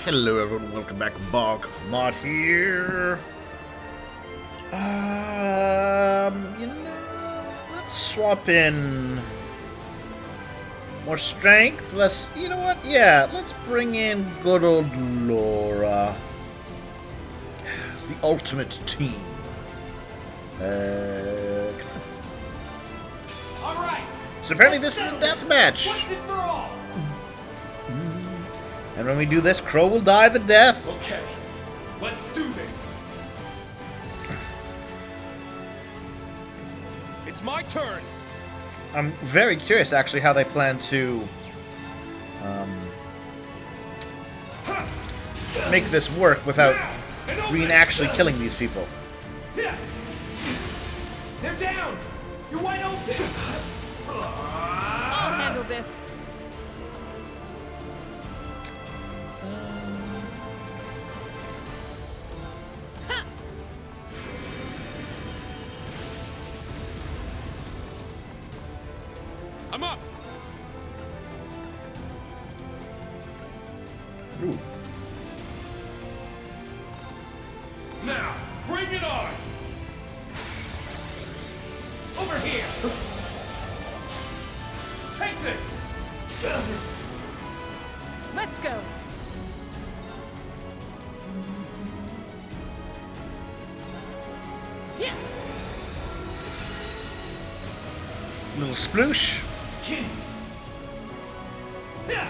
Hello everyone, welcome back. BogMod here. Let's swap in more strength. You know what? Yeah, let's bring in good old Laura. It's the ultimate team. All right. So apparently this is a death match. Once and for all. And when we do this, Crow will die the death. Okay, let's do this. It's my turn. I'm very curious, actually, how they plan to make this work without Rean actually killing these people. They're down. You're wide open. I'll handle this. I'm up. Ooh. Now, bring it on. Over here. Take this. Let's go. Yeah. Little sploosh. Yeah.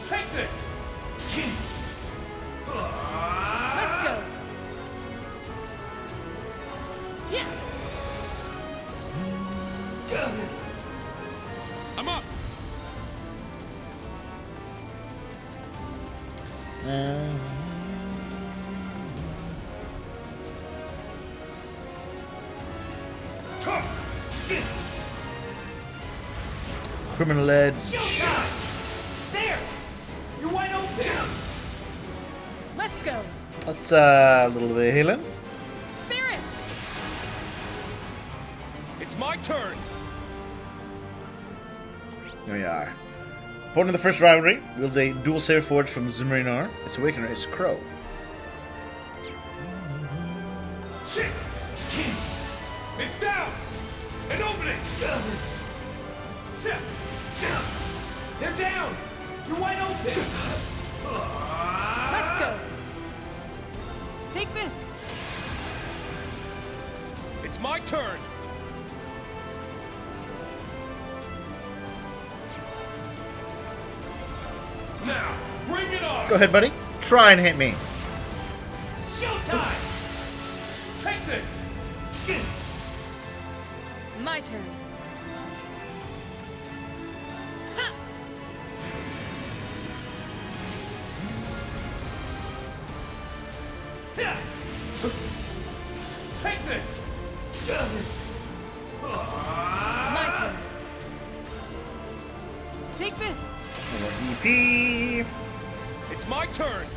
Take this. Let's go. Yeah. I'm up. Criminal edge. Showtime! There! You're wide open! Let's go. Let's a little bit of healing. Spirit. It's my turn! Here we are. Opponent of the first rivalry wields a dual saber forged from Rean I. Its awakener is Crow. It's down! An opening! They're down! You're wide open! Let's go. Take this. It's my turn! Now, bring it on! Go ahead, buddy. Try and hit me. Showtime! Take this! My turn. Ha! Take this! My turn. Take this. More EP. It's my turn!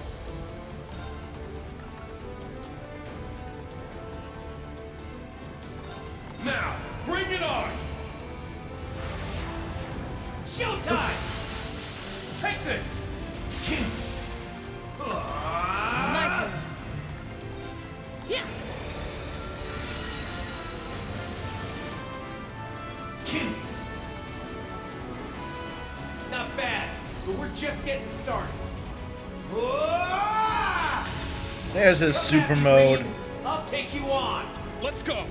Now, bring it on! Showtime! Take this! My turn. Yeah. Not bad, but we're just getting started. There's his super mode. I'll take you on. Let's go.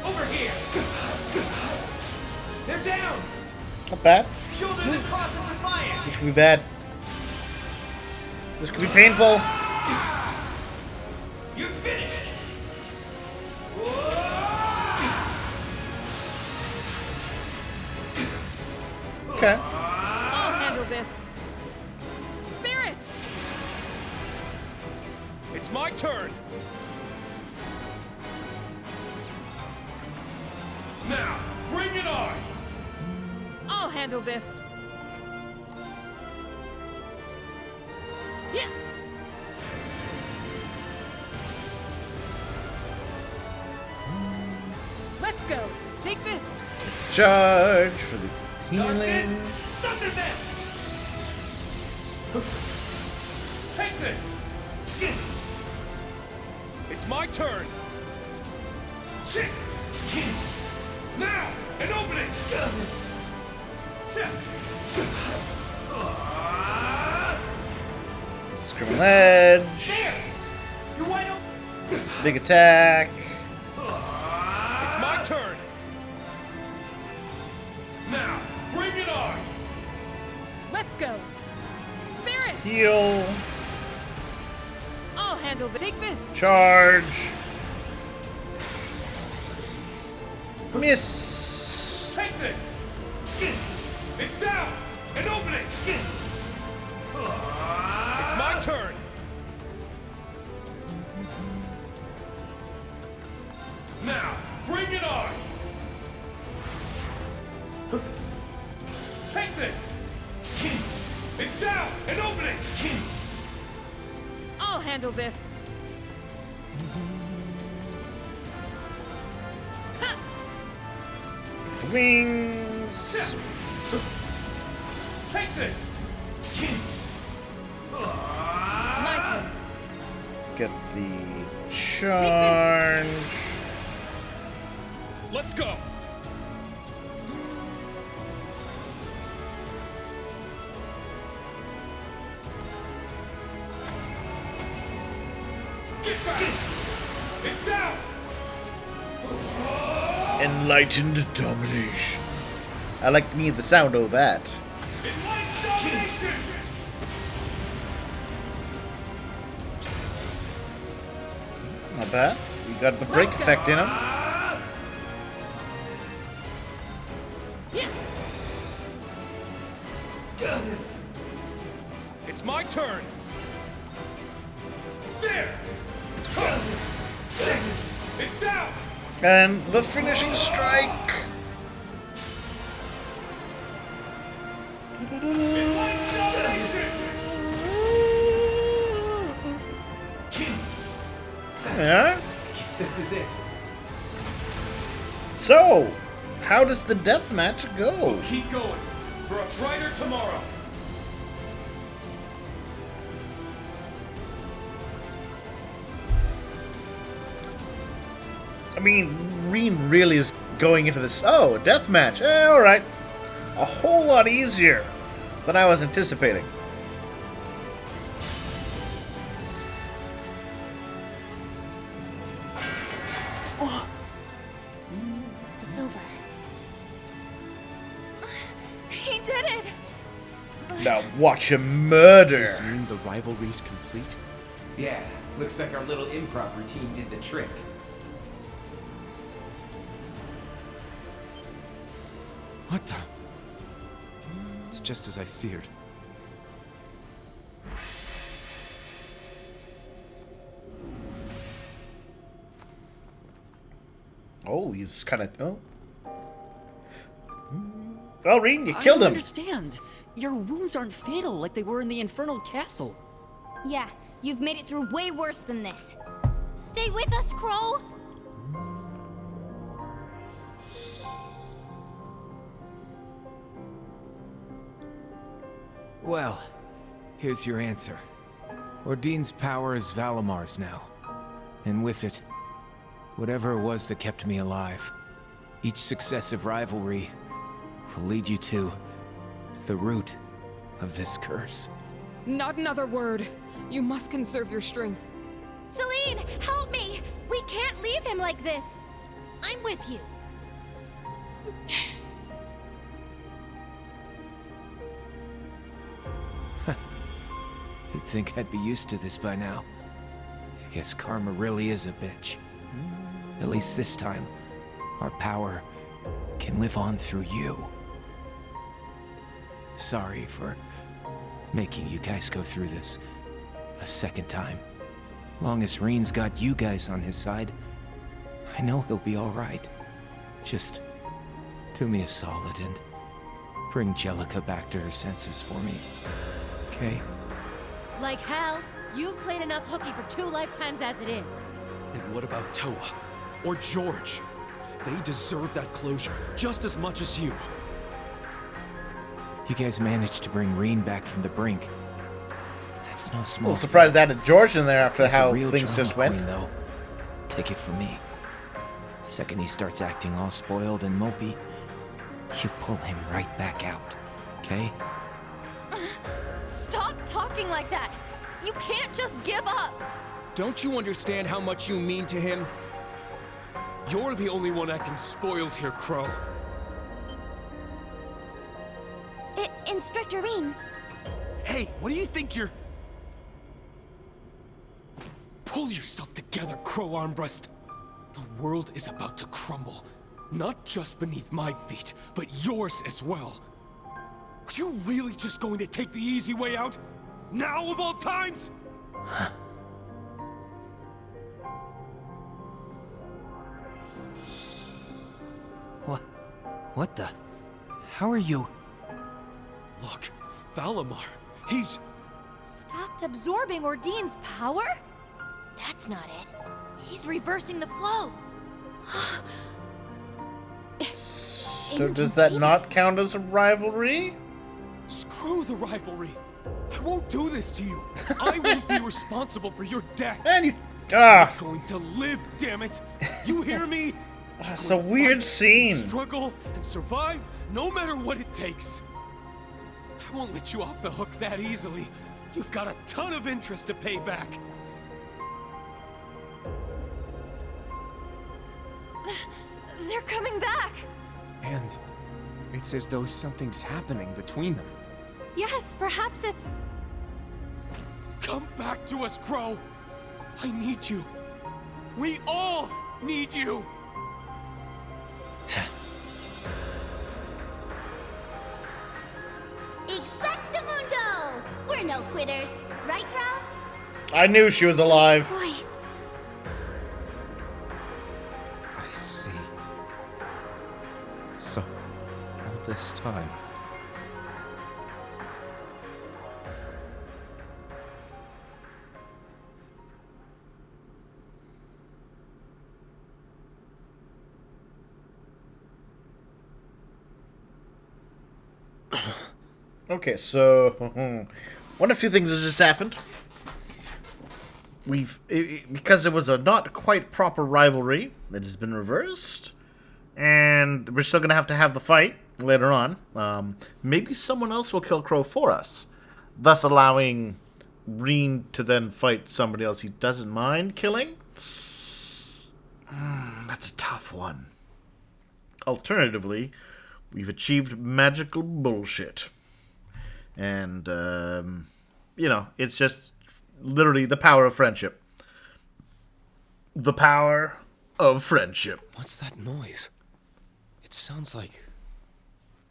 Over here. They're down. Not bad. Show them the cross of defiance. This could be bad. This could be painful. You're finished. Okay. I'll handle this. Spirit. It's my turn. Now, bring it on. I'll handle this. Yeah. Let's go. Take this. Charge for the healing. Darkness, sunder them! Take this! It's my turn! Now! An opening! Criminal edge. There! You're wide open! Big attack. It's my turn! Now, bring it on! Let's go. Spirit. Heal. I'll handle this. Take this. Charge. Miss. Take this! It's down! An opening! It's my turn! Now, bring it on! Take this! It's down! An opening! I'll handle this. Ha! Wings. Take this! My turn. Get the charge. Let's go! Get back! It's down! Enlightened domination. I like me the sound of that. Enlightened domination! Not bad. We got the break Let's go. effect in him. Yeah. It's my turn! There! It's down! And the finishing strike. Enlightened domination! Yeah. Guess this is it. So, how does the death match go? Keep going for a brighter tomorrow. I mean, Rean really is going into this. Oh, a death match. All right. A whole lot easier than I was anticipating. It's over. He did it! Now watch him murder. Does this mean the rivalry's complete? Yeah, looks like our little improv routine did the trick. What the? It's just as I feared. Oh, he's kind of. Oh. Well, Rean, you I killed don't him. understand. Your wounds aren't fatal like they were in the Infernal Castle. Yeah, you've made it through way worse than this. Stay with us, Crow! Well, here's your answer. Ordine's power is Valamar's now. And with it, whatever it was that kept me alive. Each successive rivalry will lead you to the root of this curse. Not another word. You must conserve your strength. Celine, help me! We can't leave him like this! I'm with you. You'd think I'd be used to this by now. I guess karma really is a bitch. At least this time, our power can live on through you. Sorry for making you guys go through this a second time. Long as Rean's got you guys on his side, I know he'll be alright. Just do me a solid and bring Jellica back to her senses for me. Okay? Like hell. You've played enough hooky for 2 lifetimes as it is. And what about Toa? Or George? They deserve that closure just as much as you. You guys managed to bring Rean back from the brink. That's no A small. little surprised they added George in there after He's a how real things drama just went. queen, though. Take it from me. Second he starts acting all spoiled and mopey, you pull him right back out, okay? Stop talking like that! You can't just give up! Don't you understand how much you mean to him? You're the only one acting spoiled here, Crow. Instructor Rean. Hey, what do you think you're... Pull yourself together, Crow Armbrust. The world is about to crumble. Not just beneath my feet, but yours as well. Are you really just going to take the easy way out? Now of all times? What the? How are you? Look, Valimar, he's... Stopped absorbing Ordine's power? That's not it. He's reversing the flow. So does that not count as a rivalry? Screw the rivalry. I won't do this to you. I won't be responsible for your death. And you... I'm going to live, damn it. You hear me? That's a weird scene. Struggle and survive no matter what it takes. I won't let you off the hook that easily. You've got a ton of interest to pay back. They're coming back! And it's as though something's happening between them. Yes, perhaps it's... Come back to us, Crow. I need you. We all need you. Exactamundo! We're no quitters, right, Crow? I knew she was alive. Voice. I see. So, all this time... Okay, so one of a few things has just happened. Because it was a not quite proper rivalry, it has been reversed, and we're still gonna have to have the fight later on. Maybe someone else will kill Crow for us, thus allowing Rean to then fight somebody else he doesn't mind killing. That's a tough one. Alternatively, we've achieved magical bullshit. And, it's just literally the power of friendship. The power of friendship. What's that noise? It sounds like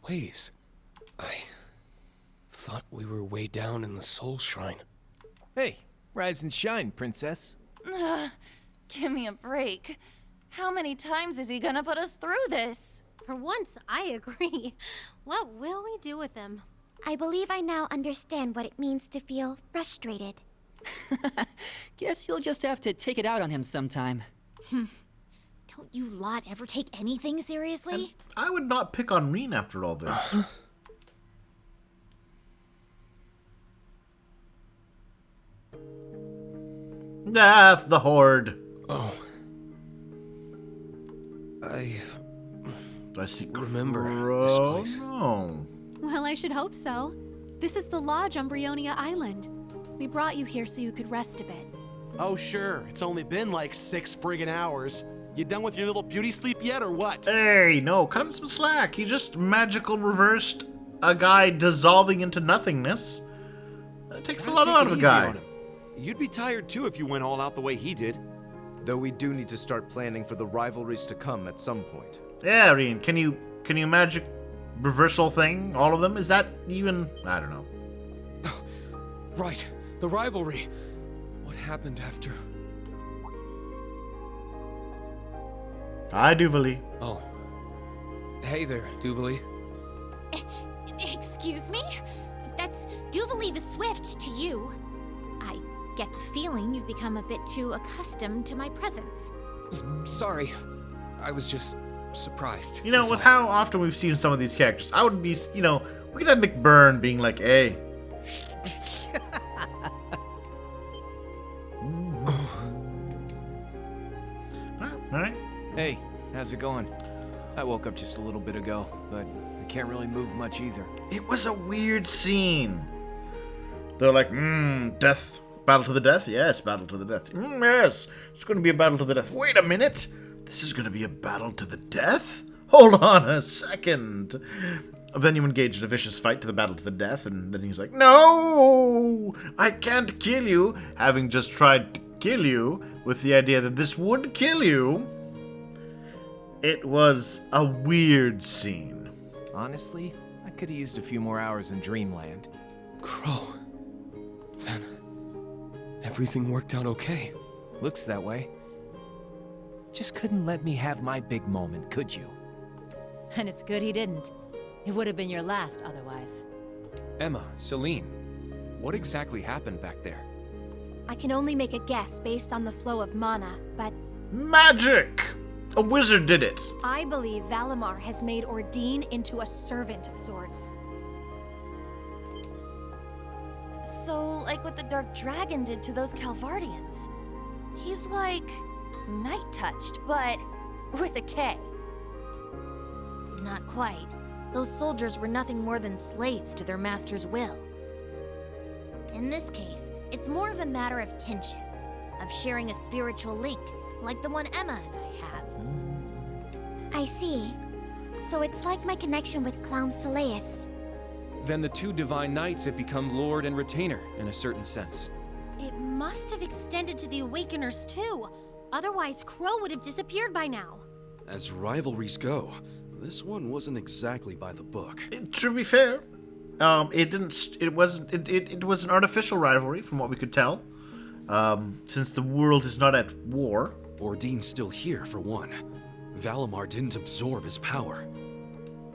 waves. I thought we were way down in the Soul Shrine. Hey, rise and shine, princess. Give me a break. How many times is he gonna put us through this? For once, I agree. What will we do with him? I believe I now understand what it means to feel frustrated. Guess you'll just have to take it out on him sometime. Don't you lot ever take anything seriously? I would not pick on Rean after all this. The Horde. Oh. Do I see remember Crow? this place. No. Well, I should hope so. This is the lodge on Brionia Island. We brought you here so you could rest a bit. Oh, sure. It's only been like 6 friggin' hours. You done with your little beauty sleep yet, or what? Hey, no, cut him some slack. He just magical reversed a guy dissolving into nothingness. That takes a lot out of a guy. You'd be tired too if you went all out the way he did. Though we do need to start planning for the rivalries to come at some point. Yeah, Rean, can you magic reversal thing all of them? Is that even... I don't know. Right, the rivalry. What happened after? Hi, Duvali. Oh. Hey there, Duvali. Excuse me? That's Duvali the Swift to you. I get the feeling you've become a bit too accustomed to my presence. Sorry. I was just surprised. You know, with how often we've seen some of these characters, I would be, you know, we could have McBurn being like, hey. Alright. Hey, how's it going? I woke up just a little bit ago, but I can't really move much either. It was a weird scene. They're like, death. Battle to the death? Yes, battle to the death. Yes, it's going to be a battle to the death. Wait a minute. This is going to be a battle to the death? Hold on a second. Then you engage in a vicious fight to the battle to the death, and then he's like, no, I can't kill you, having just tried to kill you with the idea that this would kill you. It was a weird scene. Honestly, I could have used a few more hours in Dreamland. Crow. Then everything worked out okay. Looks that way. Just couldn't let me have my big moment, could you? And it's good he didn't. It would have been your last otherwise. Emma, Celine, what exactly happened back there? I can only make a guess based on the flow of mana, but... Magic! A wizard did it. I believe Valimar has made Ordine into a servant of sorts. So, like what the Dark Dragon did to those Calvardians. He's like night-touched, but with a K. Not quite. Those soldiers were nothing more than slaves to their master's will. In this case, it's more of a matter of kinship, of sharing a spiritual link, like the one Emma and I have. I see. So it's like my connection with Clown Soleus. Then the two divine knights have become lord and retainer, in a certain sense. It must have extended to the Awakeners too. Otherwise, Crow would have disappeared by now. As rivalries go, this one wasn't exactly by the book. To be fair, it was an artificial rivalry from what we could tell. Since the world is not at war. Ordine's still here, for one. Valimar didn't absorb his power.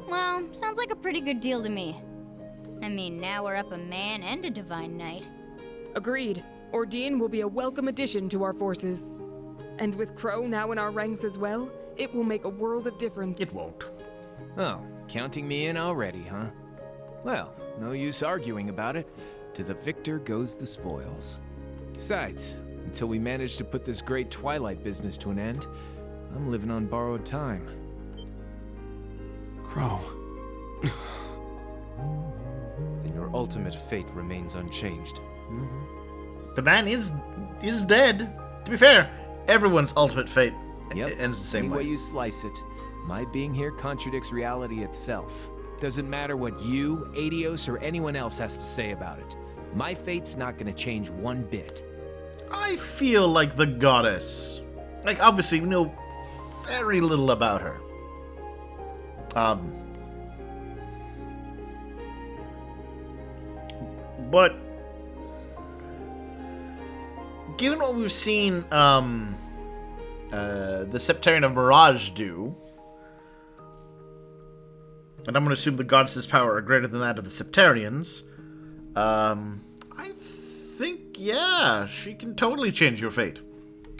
Well, sounds like a pretty good deal to me. I mean, now we're up a man and a divine knight. Agreed. Ordine will be a welcome addition to our forces. And with Crow now in our ranks as well, it will make a world of difference. It won't. Oh, counting me in already, huh? Well, no use arguing about it. To the victor goes the spoils. Besides, until we manage to put this great Twilight business to an end, I'm living on borrowed time. Crow. Then your ultimate fate remains unchanged. The man is dead. To be fair, everyone's ultimate fate ends the same Any way. way you slice it, my being here contradicts reality itself. Doesn't matter what you, Adios, or anyone else has to say about it. My fate's not gonna change one bit. I feel like the goddess. Like, obviously, we know very little about her. But given what we've seen the Septarian of Mirage do, and I'm going to assume the goddess's power are greater than that of the Septarians, I think, yeah, she can totally change your fate.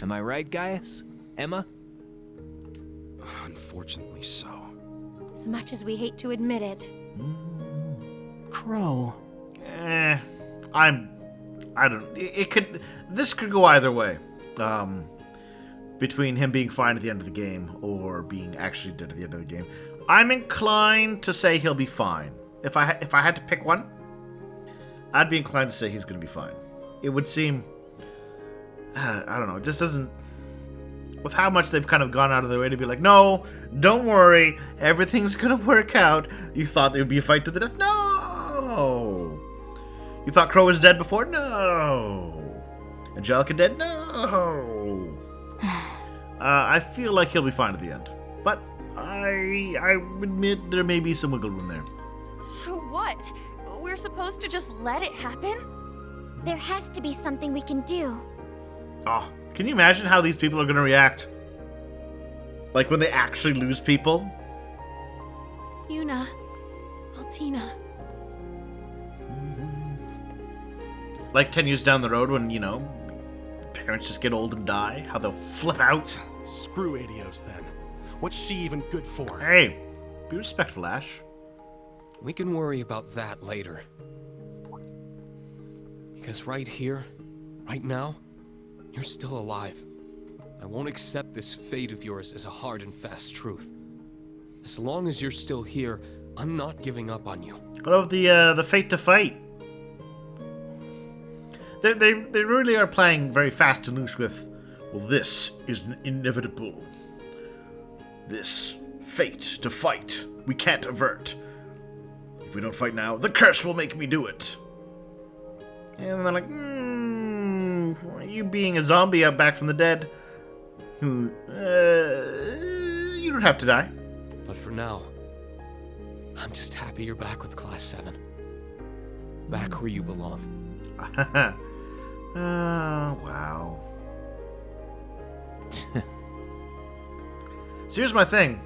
Am I right, Gaius? Emma? Unfortunately so. As much as we hate to admit it. Crow. This could go either way. Between him being fine at the end of the game or being actually dead at the end of the game. I'm inclined to say he'll be fine. If I had to pick one, I'd be inclined to say he's going to be fine. It would seem, I don't know, it just doesn't, with how much they've kind of gone out of their way to be like, no, don't worry, everything's going to work out. You thought there would be a fight to the death? No! You thought Crow was dead before? No! Angelica dead? No! I feel like he'll be fine at the end. But I admit there may be some wiggle room there. So what? We're supposed to just let it happen? There has to be something we can do. Oh, can you imagine how these people are going to react? Like when they actually lose people? Yuna. Altina. Like 10 years down the road when, you know, parents just get old and die, how they'll flip out. Screw Adios then. What's she even good for? Hey, be respectful, Ash. We can worry about that later. Because right here, right now, you're still alive. I won't accept this fate of yours as a hard and fast truth. As long as you're still here, I'm not giving up on you. What about the fate to fight? They really are playing very fast and loose with, well, this is inevitable. This fate to fight, we can't avert. If we don't fight now, the curse will make me do it. And they're like, you being a zombie out back from the dead, you don't have to die. But for now, I'm just happy you're back with Class 7. Back where you belong. Wow. So here's my thing.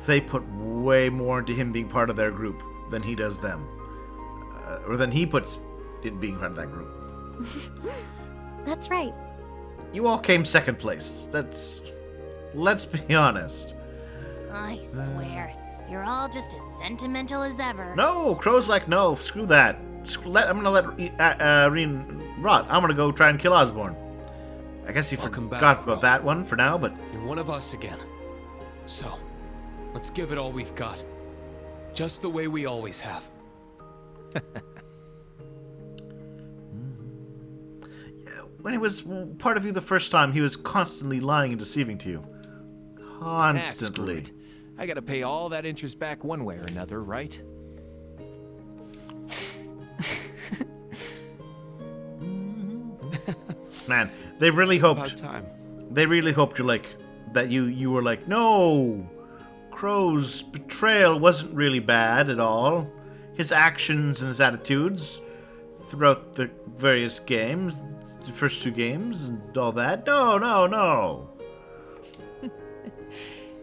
They put way more into him being part of their group than he does them. Or than he puts in being part of that group. That's right. You all came second place. Let's be honest. I swear, you're all just as sentimental as ever. No, Crow's like, no, screw that. I'm gonna let Rean rot. I'm gonna go try and kill Osborn. I guess he forgot about that one for now, but... You're one of us again. So, let's give it all we've got. Just the way we always have. When he was part of you the first time, he was constantly lying and deceiving to you. Constantly. I gotta pay all that interest back one way or another, right? Man, they really hoped. About time. They really hoped that you were like, no, Crow's betrayal wasn't really bad at all. His actions and his attitudes throughout the various games, the first 2 games and all that. No.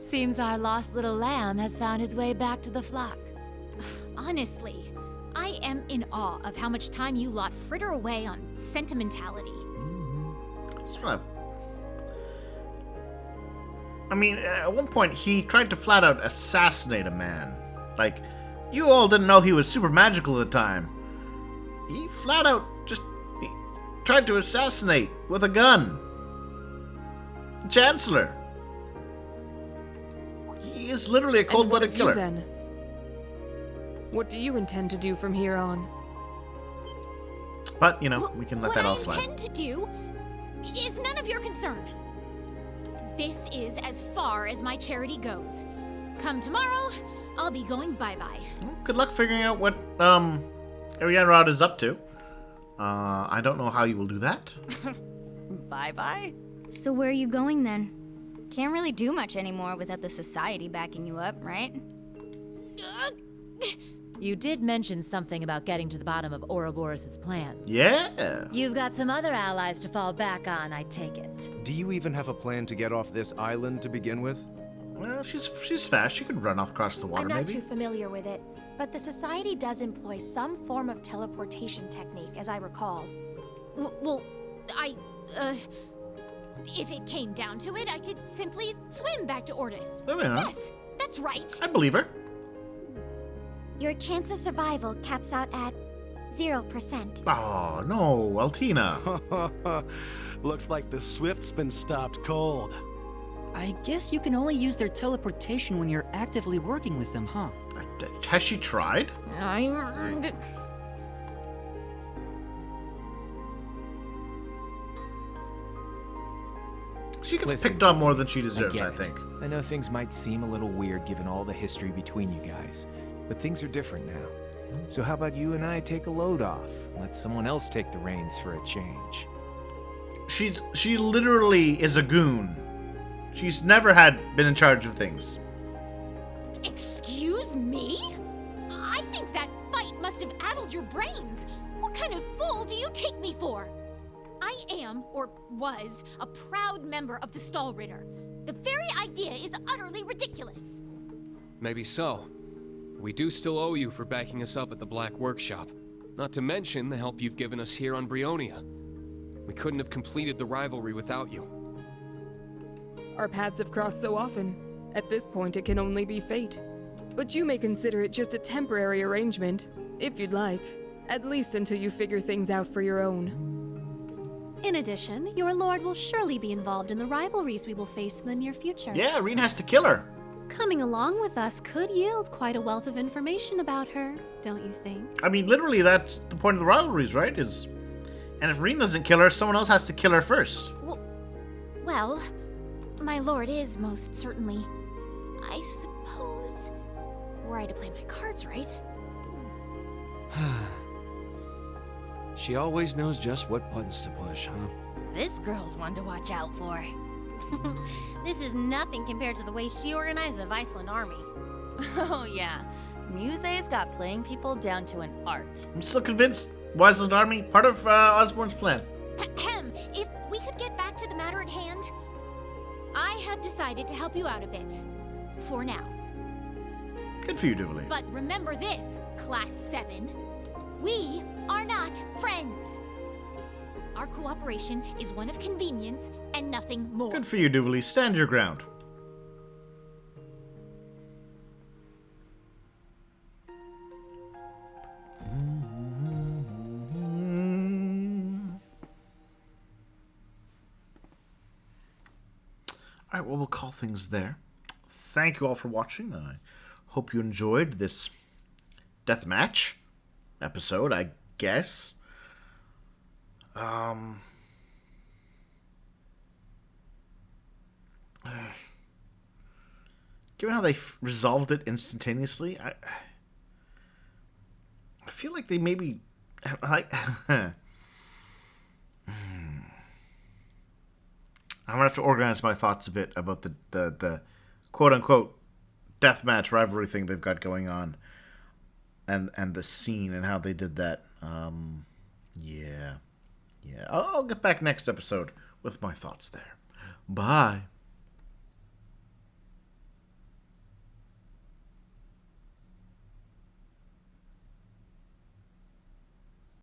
Seems our lost little lamb has found his way back to the flock. Honestly, I am in awe of how much time you lot fritter away on sentimentality. I mean, at one point he tried to flat out assassinate a man. Like, you all didn't know he was super magical at the time. He flat out just tried to assassinate with a gun. The Chancellor. He is literally a cold-blooded killer. Then? What do you intend to do from here on? But, you know, we can let that all slide. What I intend to do is none of your concern. This is as far as my charity goes. Come tomorrow, I'll be going bye-bye. Good luck figuring out what Ariane Rod is up to. I don't know how you will do that. Bye-bye? So where are you going then? Can't really do much anymore without the society backing you up, right? You did mention something about getting to the bottom of Ouroboros' plans. Yeah. You've got some other allies to fall back on, I take it. Do you even have a plan to get off this island to begin with? Well, she's fast. She could run off across the water, I'm not maybe. too familiar with it, but the Society does employ some form of teleportation technique, as I recall. Well, if it came down to it, I could simply swim back to Ordis. Oh, yeah. Yes, that's right. I believe her. Your chance of survival caps out at 0%. Oh, no, Altina. Looks like the Swift's been stopped cold. I guess you can only use their teleportation when you're actively working with them, huh? Has she tried? She gets picked on more than she deserves, I think. I know things might seem a little weird given all the history between you guys, but things are different now. So how about you and I take a load off and let someone else take the reins for a change? She literally is a goon. She's never been in charge of things. Excuse me? I think that fight must have addled your brains. What kind of fool do you take me for? I am, or was, a proud member of the Stallritter. The very idea is utterly ridiculous. Maybe so. We do still owe you for backing us up at the Black Workshop. Not to mention the help you've given us here on Brionia. We couldn't have completed the rivalry without you. Our paths have crossed so often. At this point, it can only be fate. But you may consider it just a temporary arrangement, if you'd like. At least until you figure things out for your own. In addition, your lord will surely be involved in the rivalries we will face in the near future. Yeah, Rean has to kill her. Coming along with us could yield quite a wealth of information about her, don't you think? I mean, literally, that's the point of the rivalries, right? And if Rean doesn't kill her, someone else has to kill her first. Well, my lord is most certainly, I suppose, were I to play my cards right. She always knows just what buttons to push, huh? This girl's one to watch out for. This is nothing compared to the way she organized the Viceland army. Oh yeah, Muse's got playing people down to an art. I'm still convinced Wiseland Army, part of Osborne's plan. Ahem. If we could get back to the matter at hand, I have decided to help you out a bit. For now. Good for you, Duvalie. But remember this, Class 7. We are not friends. Our cooperation is one of convenience and nothing more. Good for you, Duvalie. Stand your ground. All right, well, we'll call things there. Thank you all for watching. I hope you enjoyed this deathmatch episode, I guess. Given how they resolved it instantaneously, I feel like they maybe like. I'm gonna have to organize my thoughts a bit about the quote unquote deathmatch rivalry thing they've got going on, and the scene and how they did that. Yeah. I'll get back next episode with my thoughts there. Bye.